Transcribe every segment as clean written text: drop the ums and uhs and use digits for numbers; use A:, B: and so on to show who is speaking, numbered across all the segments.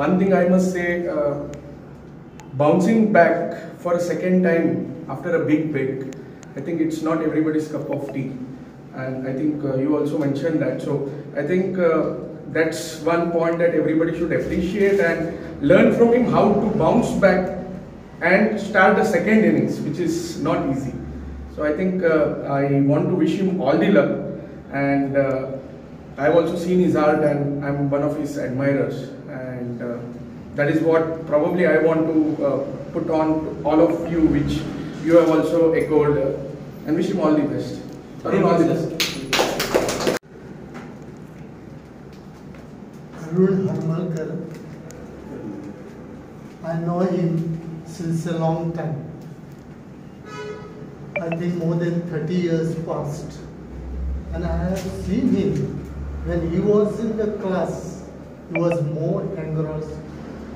A: one thing I must say, bouncing back for a second time after a big break, I think it's not everybody's cup of tea, and I think you also mentioned that. So I think that's one point that everybody should appreciate and learn from him, how to bounce back and start the second innings, which is not easy. So I think I want to wish him all the luck, and I've also seen his art and I'm one of his admirers, and that is what probably I want to put on to all of you, which you have also echoed, and wish him all the best. Arun, all the best.
B: Arun Harmalkar, I know him since a long time. I think more than 30 years past. And I have seen him when he was in the class, he was more engrossed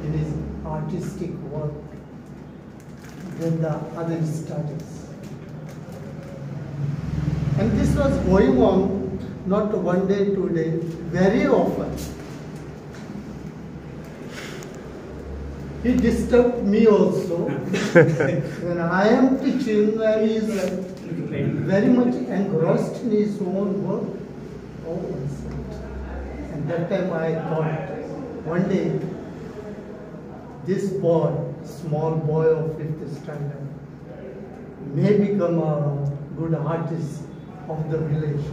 B: in his artistic work than the other studies. And this was going on not one day, 2 days, very often. He disturbed me also when I am teaching, and he is very much engrossed in his own work. Oh, and that time I thought, one day, this boy, small boy of 5th standard, may become a good artist of the village.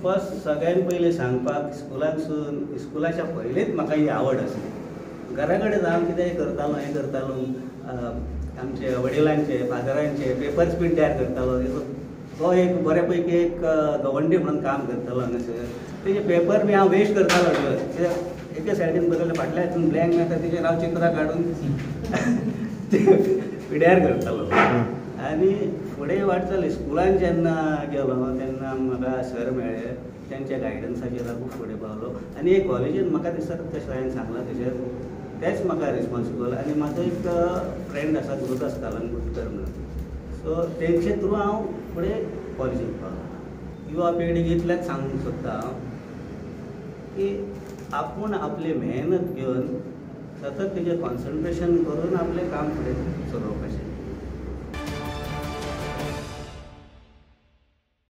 C: First सगळ्यात पहिले सांगपाक स्कुलांसून स्कुलाच्या पयलींच म्हाका ही आवड आसली. घरा कडेन जावन कितें करतालो हें करतालो, आमचे वडिलांचे फादरांचे पेपर स्पीड तयार करतालो. तो एक बऱ्यापैकी एक गवंडी म्हणून काम करतालो हांगासर. तेजे पेपर बी हांव वेस्ट करतालो. एके सायडीन बदलले फाटल्या हातून ब्लँक मेळटा तेजेर हांव चित्रां काडून पिड्यार करतालो. आनी फुडें वाटचाली स्कुलान जेन्ना गेलो तेन्ना म्हाका सर मेळ्ळे. त्यांच्या गायडन्साचेर खूब फुडें पावलो. आनी एक कॉलेजीन म्हाका दिसता तशें हांवें सांगलां तेजेर तेच म्हाका रिस्पॉन्सिबल. आनी म्हाजो एक फ्रेंड आसा गुरुदास कालंगूटकर म्हणून. सो तेंचे थ्रू हांव फुडें कॉलेजीन पावलो. युवा पिळगेक इतलेंच सांगूंक सोदता हांव की आपूण आपली मेहनत घेवन सतत तेजेर कॉन्सन्ट्रेशन करून आपलें काम फुडें चलोवपाचें.